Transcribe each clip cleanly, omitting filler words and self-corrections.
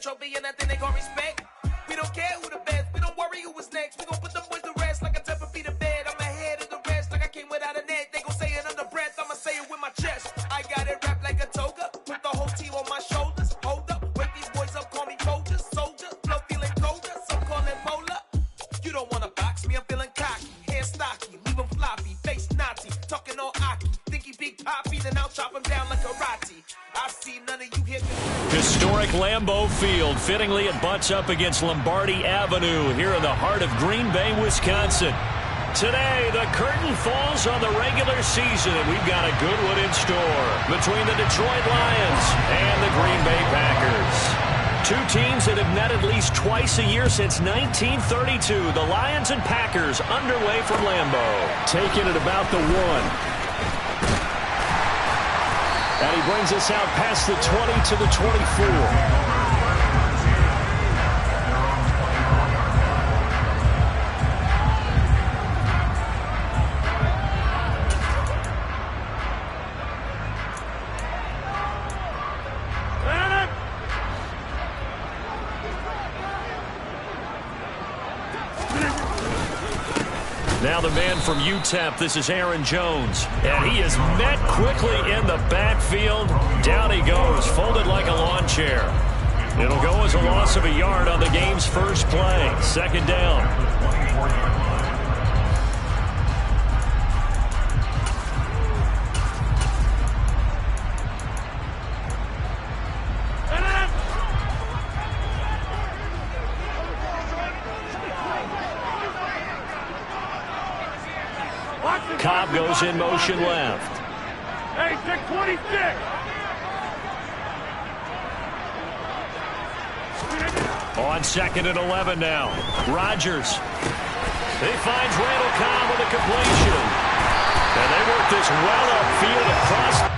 Trophy and I think they gon' respect. We don't care who the best, we don't worry who was next. We gon' put them boys to rest like a temper feet of bed. I'm ahead of the rest like I came without a net. They gon' say it under breath, I'ma say it with my chest. I got it wrapped like a toga, put the whole team on my shoulders. Hold up, wake these boys up, call me soldier, flow feeling colder, some call it polar. You don't wanna box me, I'm feeling cocky, hair stocky, leave him floppy, face Nazi, talking all aki. Think he big poppy, then I'll chop him down like karate. I see none of you here. Historic Lambeau Field. Fittingly, it butts up against Lombardi Avenue here in the heart of Green Bay, Wisconsin. Today, the curtain falls on the regular season, and we've got a good one in store between the Detroit Lions and the Green Bay Packers. Two teams that have met at least twice a year since 1932. The Lions and Packers underway from Lambeau. Taking it about the 1. And he brings us out past the 20 to the 24. Now the man from UTEP, this is Aaron Jones. And he is met quickly in the backfield. Down he goes, folded like a lawn chair. It'll go as a loss of a yard on the game's first play. Second down. Cobb goes in motion left. Hey, 626. On second and 11 now. Rodgers. He finds Randall Cobb with a completion. And they work this well upfield across.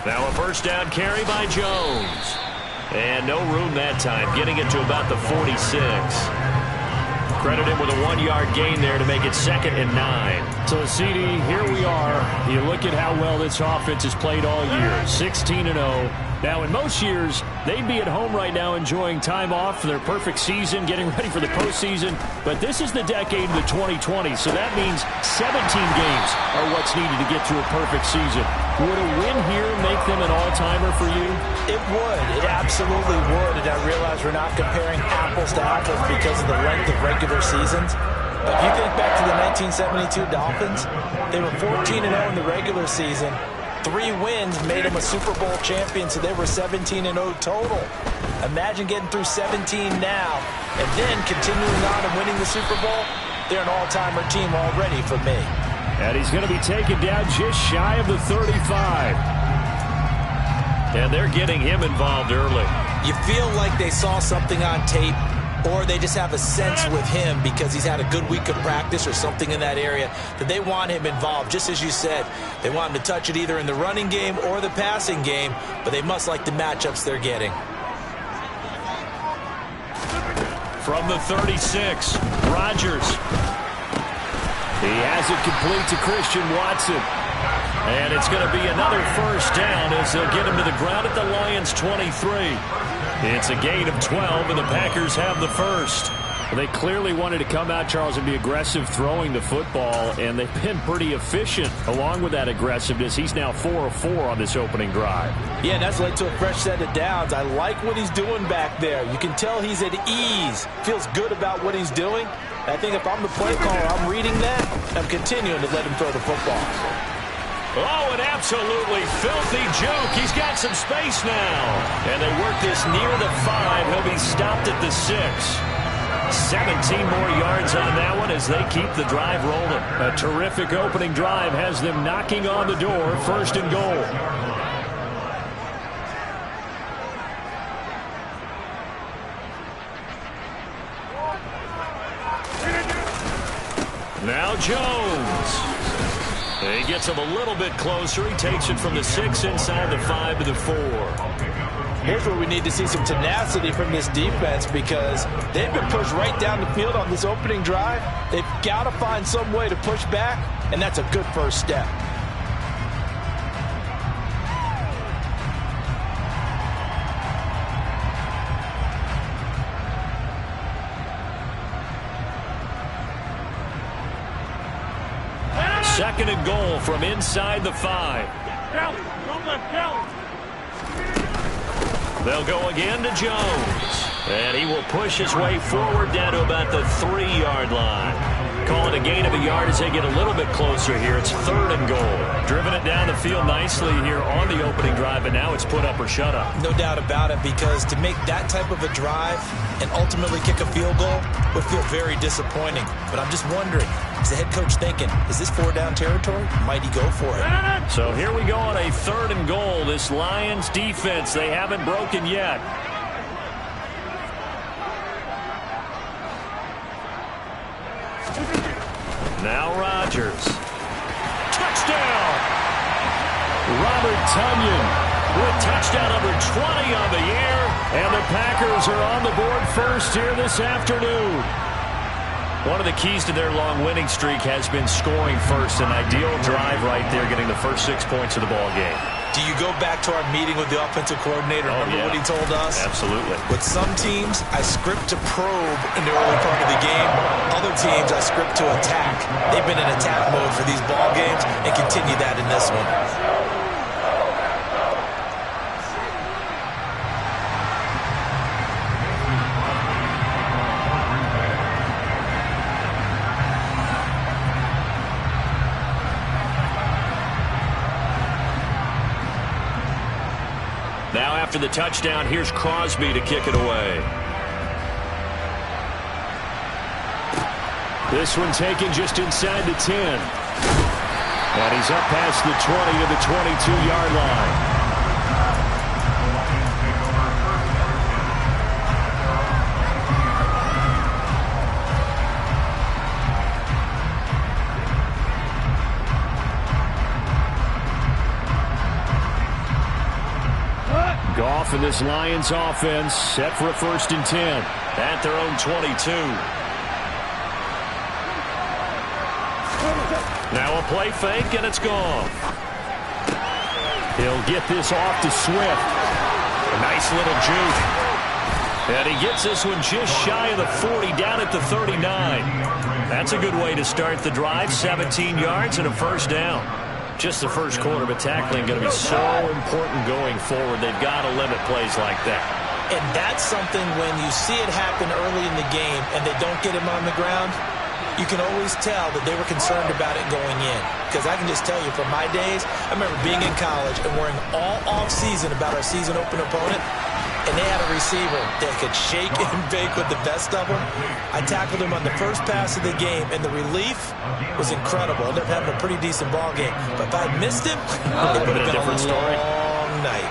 Now a first down carry by Jones. And no room that time, getting it to about the 46. Credit him with a 1-yard gain there to make it 2nd and 9. So, CD, here we are. You look at how well this offense has played all year. 16-0. Now, in most years, they'd be at home right now enjoying time off for their perfect season, getting ready for the postseason. But this is the decade of the 2020s, so that means 17 games are what's needed to get to a perfect season. Would a win here make them an all-timer for you? It would. It absolutely would. And I realize we're not comparing apples to apples because of the length of regular seasons. But if you think back to the 1972 Dolphins, they were 14-0 in the regular season. 3 wins made them a Super Bowl champion, so they were 17-0 total. Imagine getting through 17 now and then continuing on and winning the Super Bowl. They're an all-timer team already for me. And he's going to be taken down just shy of the 35. And they're getting him involved early. You feel like they saw something on tape, or they just have a sense with him because he's had a good week of practice or something in that area that they want him involved. Just as you said, they want him to touch it either in the running game or the passing game, but they must like the matchups they're getting. From the 36, Rodgers. He has it complete to Christian Watson. And it's going to be another first down as they'll get him to the ground at the Lions' 23. It's a gain of 12, and the Packers have the first. Well, they clearly wanted to come out, Charles, and be aggressive throwing the football, and they've been pretty efficient along with that aggressiveness. He's now 4 of 4 on this opening drive. Yeah, and that's led to a fresh set of downs. I like what he's doing back there. You can tell he's at ease, feels good about what he's doing. I think if I'm the play caller, I'm reading that. I'm continuing to let him throw the football. Oh, an absolutely filthy juke. He's got some space now. And they work this near the 5. He'll be stopped at the 6. 17 more yards on that one as they keep the drive rolling. A terrific opening drive has them knocking on the door. 1st and goal. Now Jones. He gets him a little bit closer. He takes it from the 6 inside the 5 to the 4. Here's where we need to see some tenacity from this defense because they've been pushed right down the field on this opening drive. They've got to find some way to push back, and that's a good first step. Second and goal from inside the 5. Kelly, don't let Kelly. They'll go again to Jones. And he will push his way forward down to about the 3-yard line. Call it a gain of a yard as they get a little bit closer here. It's 3rd and goal. Driven it down the field nicely here on the opening drive, and now it's put up or shut up. No doubt about it, because to make that type of a drive and ultimately kick a field goal would feel very disappointing. But I'm just wondering, is the head coach thinking, is this 4-down territory? Might he go for it? So here we go on a 3rd and goal. This Lions defense, they haven't broken yet. Now Rodgers. Touchdown! Robert Tonyan with touchdown number 20 on the year. And the Packers are on the board first here this afternoon. One of the keys to their long winning streak has been scoring first. An ideal drive right there, getting the first 6 points of the ball game. Do you go back to our meeting with the offensive coordinator? Remember what he told us? Absolutely. With some teams, I script to probe in the early part of the game. Other teams, I script to attack. They've been in attack mode for these ball games and continue that in this one. Now after the touchdown, here's Crosby to kick it away. This one taken just inside the 10. And he's up past the 20 to the 22-yard line. Goff and this Lions offense set for a 1st and 10. At their own 22. Now a play fake, and it's gone. He'll get this off to Swift. A nice little juke. And he gets this one just shy of the 40, down at the 39. That's a good way to start the drive. 17 yards and a 1st down. Just the first quarter, but tackling going to be so important going forward. They've got to limit plays like that. And that's something when you see it happen early in the game and they don't get him on the ground, you can always tell that they were concerned about it going in. Because I can just tell you from my days, I remember being in college and worrying all off-season about our season open opponent, and they had a receiver that could shake and bake with the best of them. I tackled him on the first pass of the game, and the relief was incredible. I ended up having a pretty decent ball game. But if I had missed him, it would have been a long night.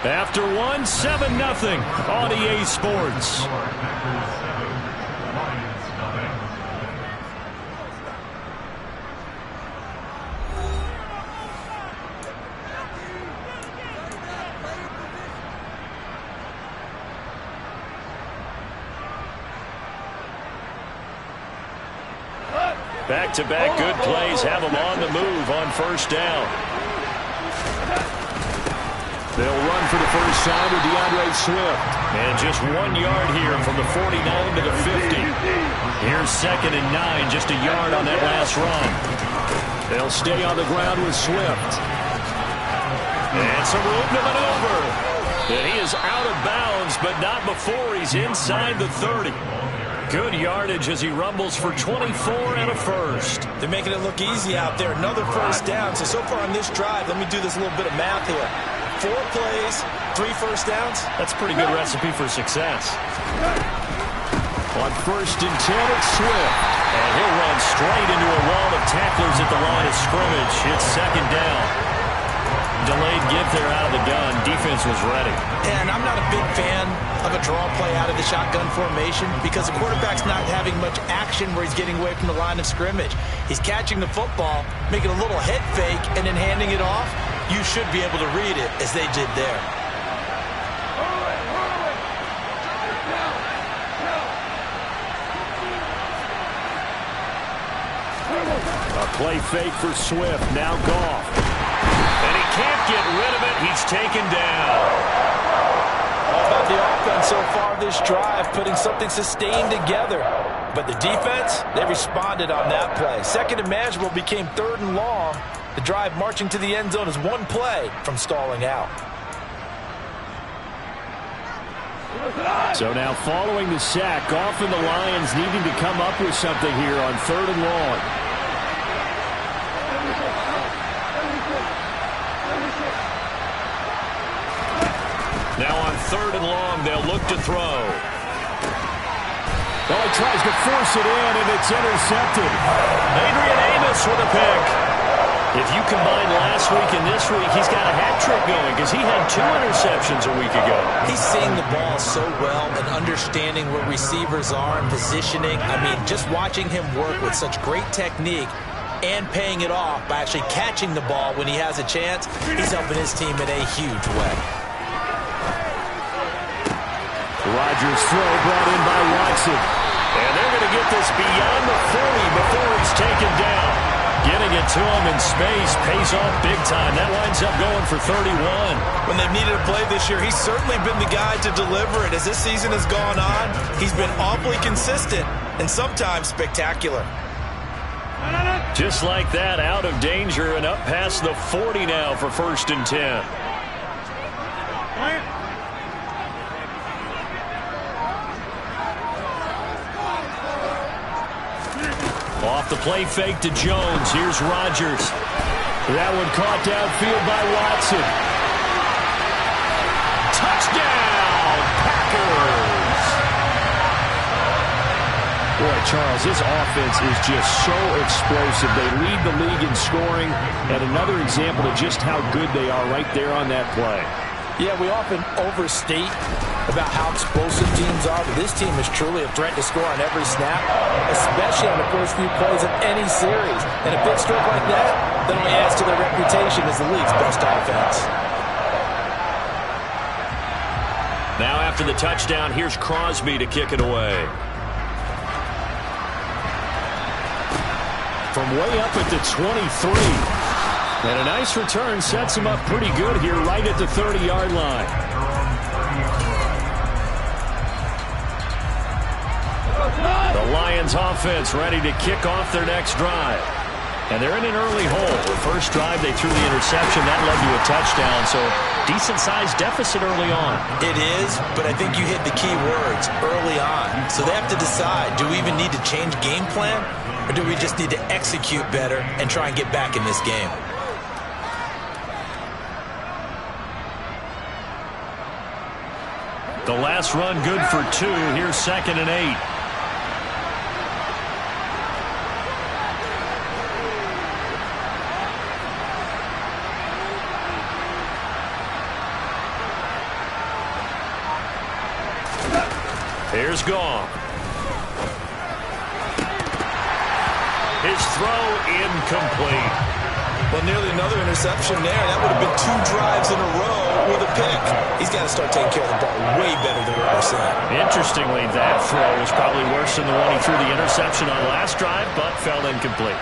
After one, 7-0 on EA Sports. Back-to-back good plays have them on the move on 1st down. They'll run for the first time with DeAndre Swift. And just 1 yard here from the 49 to the 50. Here's 2nd and 9, just a yard on that last run. They'll stay on the ground with Swift. And some room to maneuver. And he is out of bounds, but not before he's inside the 30. Good yardage as he rumbles for 24 and a 1st. They're making it look easy out there. Another 1st down. So far on this drive, let me do this little bit of math here. 4 plays, 3 first downs. That's a pretty good recipe for success. On 1st and 10, it's Swift. And he'll run straight into a wall of tacklers at the line of scrimmage. It's 2nd down. Delayed give there out of the gun. Defense was ready. And I'm not a big fan of a draw play out of the shotgun formation because the quarterback's not having much action where he's getting away from the line of scrimmage. He's catching the football, making a little head fake, and then handing it off. You should be able to read it as they did there. A play fake for Swift. Now Goff. And he can't get rid of it. He's taken down. All about the offense so far this drive, putting something sustained together. But the defense, they responded on that play. 2nd and manageable became 3rd and long. The drive marching to the end zone is 1 play from stalling out. So now following the sack, Goff and the Lions needing to come up with something here on 3rd and long. Now on 3rd and long, they'll look to throw. Well, he tries to force it in, and it's intercepted. Adrian Amos with a pick. If you combine last week and this week, he's got a hat trick going because he had 2 interceptions a week ago. He's seeing the ball so well and understanding where receivers are and positioning. I mean, just watching him work with such great technique and paying it off by actually catching the ball when he has a chance, he's helping his team in a huge way. Rodgers' throw brought in by Watson. And they're going to get this beyond the 40 before he's taken down. Getting it to him in space pays off big time. That winds up going for 31. When they've needed a play this year, he's certainly been the guy to deliver it. As this season has gone on, he's been awfully consistent and sometimes spectacular. Just like that, out of danger and up past the 40 now for 1st and 10. Off the play fake to Jones. Here's Rodgers. That one caught downfield by Watson. Touchdown, Packers! Boy, Charles, this offense is just so explosive. They lead the league in scoring, and another example of just how good they are right there on that play. Yeah, we often overstate about how explosive teams are, but this team is truly a threat to score on every snap, especially on the first few plays of any series. And a big stroke like that only adds to their reputation as the league's best offense. Now after the touchdown, here's Crosby to kick it away. From way up at the 23. And a nice return sets him up pretty good here right at the 30-yard line. The Lions offense ready to kick off their next drive. And they're in an early hole. The first drive, they threw the interception. That led to a touchdown, so decent-sized deficit early on. It is, but I think you hit the key words, early on. So they have to decide, do we even need to change game plan, or do we just need to execute better and try and get back in this game? The last run good for 2. Here's 2nd and 8. Here's Goff. His throw incomplete. Well, nearly another interception there. That would have been 2 drives in a row with a pick. He's got to start taking care of the ball way better than what we're seeing. Interestingly, that throw was probably worse than the one he threw the interception on last drive, but fell incomplete.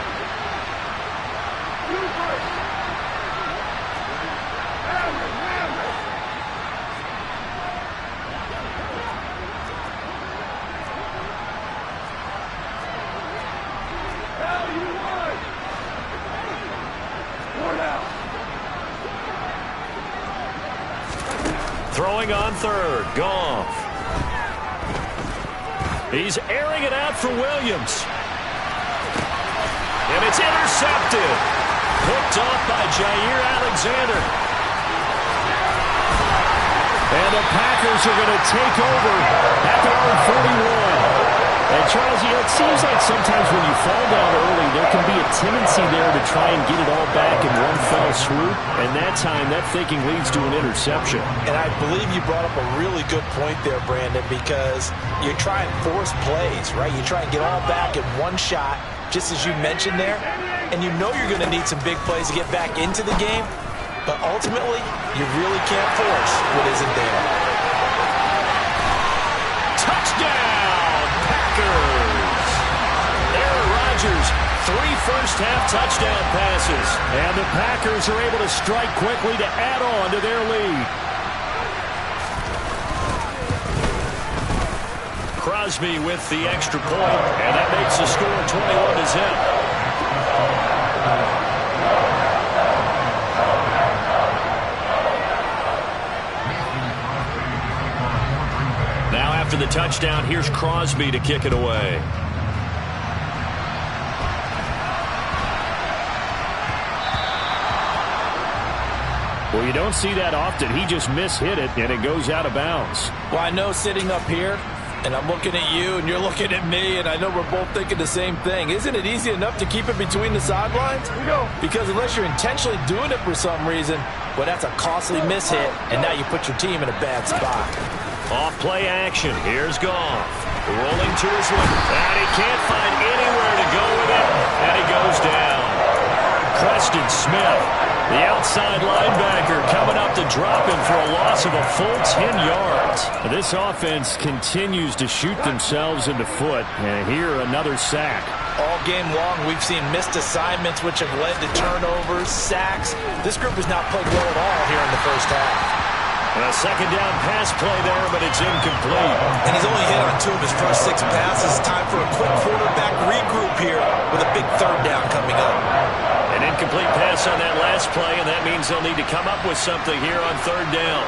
Throwing on 3rd, Goff. He's airing it out for Williams. And it's intercepted. Picked off by Jair Alexander. And the Packers are going to take over at their own 41. And Charles, it seems like sometimes when you fall down early, there can be a tendency there to try and get it all back in one fell swoop. And that time, that thinking leads to an interception. And I believe you brought up a really good point there, Brandon, because you try and force plays, right? You try and get all back in one shot, just as you mentioned there. And you know you're going to need some big plays to get back into the game. But ultimately, you really can't force what isn't there. Touchdown, Packers! Aaron Rodgers, 3 first-half touchdown passes. And the Packers are able to strike quickly to add on to their lead. Crosby with the extra point, and that makes the score 21-0. After the touchdown, here's Crosby to kick it away. Well, you don't see that often. He just mishit it, and it goes out of bounds. Well, I know sitting up here, and I'm looking at you, and you're looking at me, and I know we're both thinking the same thing. Isn't it easy enough to keep it between the sidelines? Here we go. Because unless you're intentionally doing it for some reason, well, that's a costly mishit, and now you put your team in a bad spot. Off play action. Here's Goff. Rolling to his left. And he can't find anywhere to go with it. And he goes down. Preston Smith, the outside linebacker, coming up to drop him for a loss of a full 10 yards. This offense continues to shoot themselves in the foot. And here, another sack. All game long, we've seen missed assignments, which have led to turnovers, sacks. This group has not played well at all here in the first half. A second down pass play there, but it's incomplete. And he's only hit on 2 of his first 6 passes. Time for a quick quarterback regroup here with a big third down coming up. An incomplete pass on that last play, and that means they'll need to come up with something here on third down.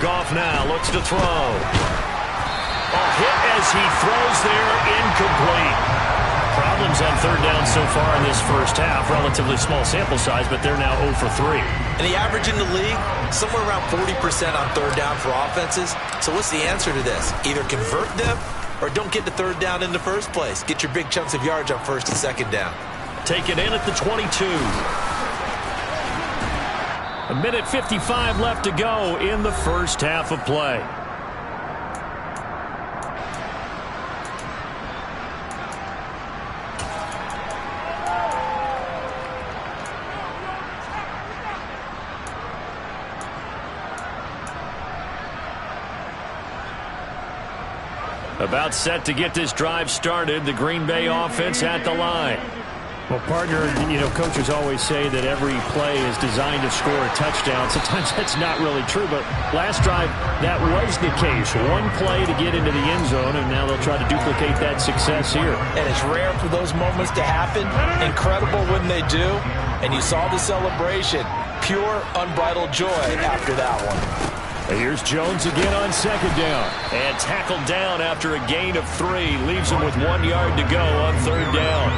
Goff now looks to throw. A hit as he throws there, incomplete. Problems on third down so far in this first half. Relatively small sample size, but they're now 0 for 3. And the average in the league, somewhere around 40% on third down for offenses. So what's the answer to this? Either convert them or don't get to third down in the first place. Get your big chunks of yards on first and second down. Take it in at the 22. 1:55 left to go in the first half of play. About set to get this drive started. The Green Bay offense at the line. Well, partner, coaches always say that every play is designed to score a touchdown. Sometimes that's not really true, but last drive, that was the case. One play to get into the end zone, and now they'll try to duplicate that success here. And it's rare for those moments to happen. Incredible when they do. And you saw the celebration. Pure, unbridled joy after that one. Here's Jones again on second down. And tackled down after a gain of 3. Leaves him with 1 yard to go on third down.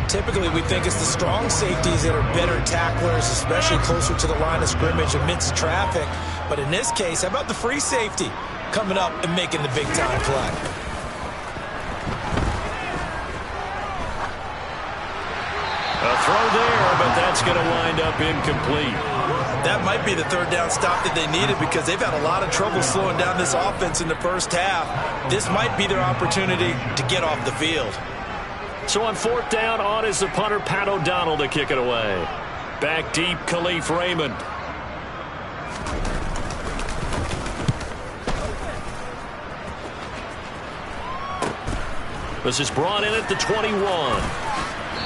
Typically, we think it's the strong safeties that are better tacklers, especially closer to the line of scrimmage amidst traffic. But in this case, how about the free safety coming up and making the big-time play? A throw there, but that's going to wind up incomplete. That might be the third down stop that they needed because they've had a lot of trouble slowing down this offense in the first half. This might be their opportunity to get off the field. So on fourth down, on is the punter, Pat O'Donnell, to kick it away. Back deep, Khalif Raymond. This is brought in at the 21.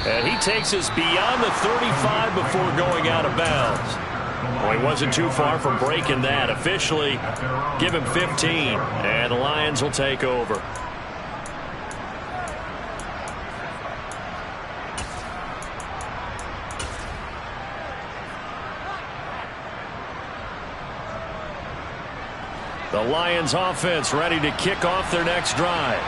And he takes us beyond the 35 before going out of bounds. Well, he wasn't too far from breaking that. Officially, give him 15. And the Lions will take over. The Lions offense ready to kick off their next drive.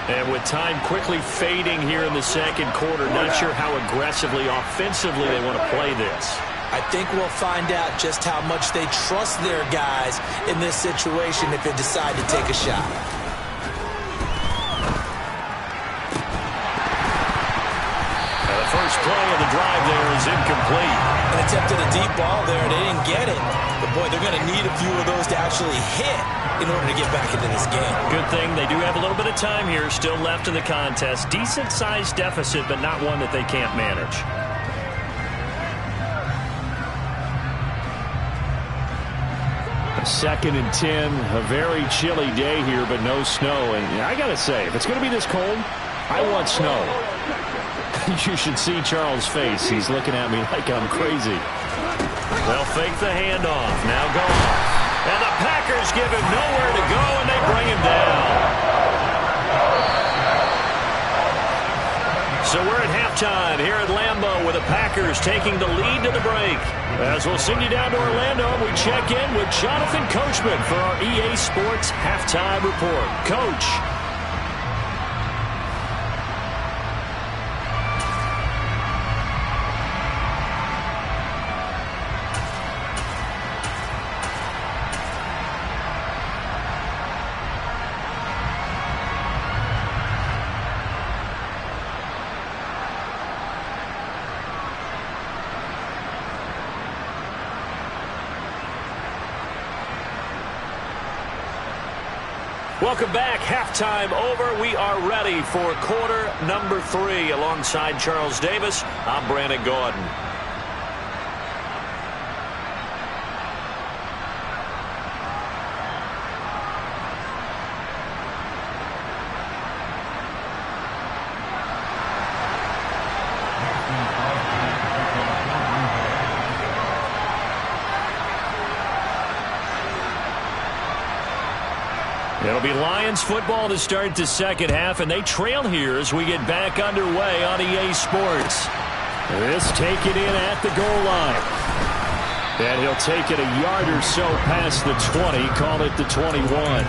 And with time quickly fading here in the second quarter, not sure how aggressively, offensively they want to play this. I think we'll find out just how much they trust their guys in this situation if they decide to take a shot. The first play of the drive there is incomplete. They attempted a deep ball there. They didn't get it. But, boy, they're going to need a few of those to actually hit in order to get back into this game. Good thing they do have a little bit of time here still left in the contest. Decent-sized deficit, but not one that they can't manage. A 2nd and 10, a very chilly day here, but no snow. And I got to say, if it's going to be this cold, I want snow. You should see Charles' face. He's looking at me like I'm crazy. They'll fake the handoff. Now go. And the Packers give him nowhere to go, and they bring him down. So we're at halftime here at Lambeau with the Packers taking the lead to the break. As we'll send you down to Orlando, we check in with Jonathan Coachman for our EA Sports Halftime Report. Coach. Welcome back. Halftime over. We are ready for quarter number 3. Alongside Charles Davis, I'm Brandon Gordon. It'll be Lions football to start the second half, and they trail here as we get back underway on EA Sports. This taken in at the goal line. And he'll take it a yard or so past the 20, call it the 21.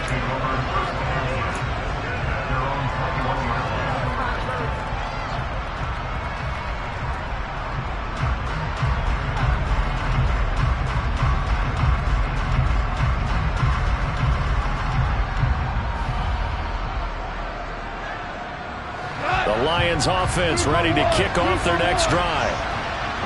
Lions offense ready to kick off their next drive.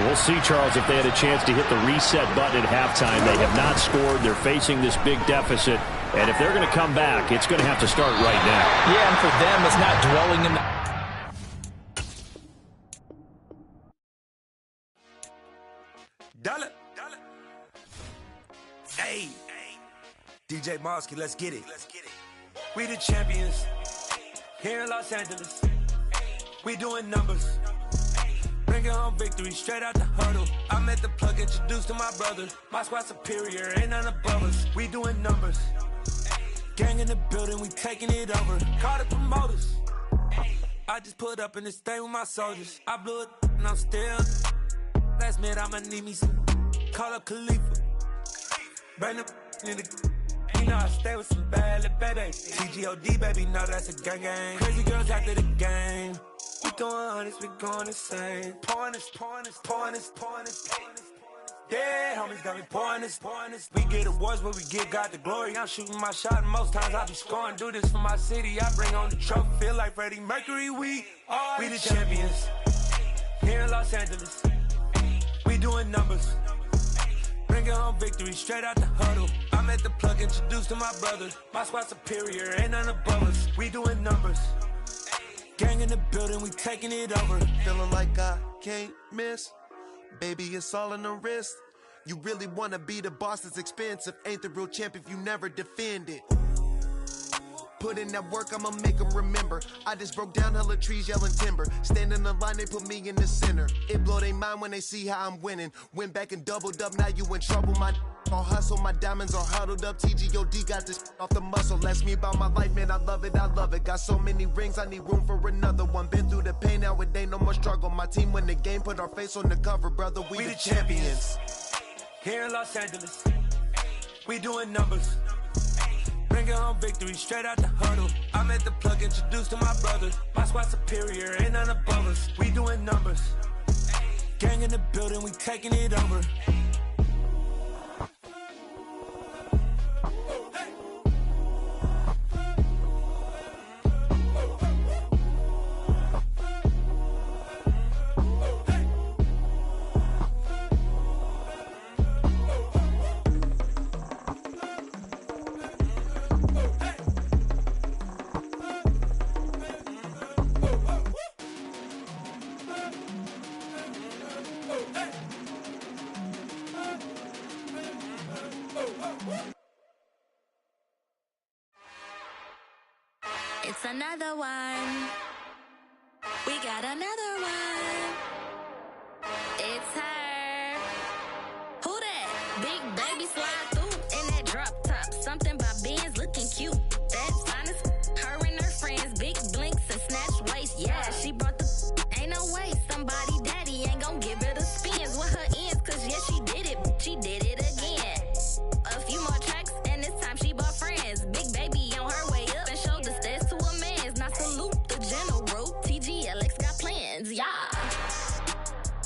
We'll see, Charles, if they had a chance to hit the reset button at halftime. They have not scored. They're facing this big deficit. And if they're going to come back, it's going to have to start right now. Yeah, and for them, it's not dwelling in the... Hey, DJ Mosky, let's get it. We the champions here in Los Angeles. We doing numbers. Bringing home victory straight out the huddle. I met the plug, introduced to my brother. My squad superior, ain't none above us. We doing numbers. Gang in the building, we taking it over. Call the promoters. I just put up in this thing with my soldiers. I blew it and I'm still. Last minute I'ma need me some. Call up Khalifa. Bring the in the. You know I stay with some bad little baby. TGOD, baby, no, that's a gang gang. Crazy girls after the game. We throwing hundreds, we going insane. Pouring this. Dead homies got me pouring this. We get awards, but we give God the glory. I'm shooting my shot, and most times I be scoring. Do this for my city, I bring on the trophy. Feel like Freddie Mercury, we the champions. Here in Los Angeles, we doing numbers. Bringing home victory straight out the huddle. I met the plug, introduced to my brother. My squad superior, ain't none above us. We doing numbers. Gang in the building, we taking it over. Feeling like I can't miss. Baby, it's all in the wrist. You really wanna be the boss, that's expensive. Ain't the real champ if you never defend it. Put in that work, I'ma make them remember. I just broke down hella trees, yelling timber. Stand in the line, they put me in the center. It blow they mind when they see how I'm winning. Went back and doubled up, now you in trouble. My all hustle, my diamonds are huddled up. TGOD got this off the muscle. Ask me about my life, man, I love it. Got so many rings, I need room for another one. Been through the pain, now it ain't no more struggle. My team win the game, put our face on the cover, brother. We the champions. Here in Los Angeles, we doing numbers. Bringing home victory straight out the huddle. I'm at the plug, introduced to my brother. My squad superior, ain't none above us. We doing numbers. Gang in the building, we taking it over. It's another one. We got another one. It's her. Who that? Big baby slide through in that drop.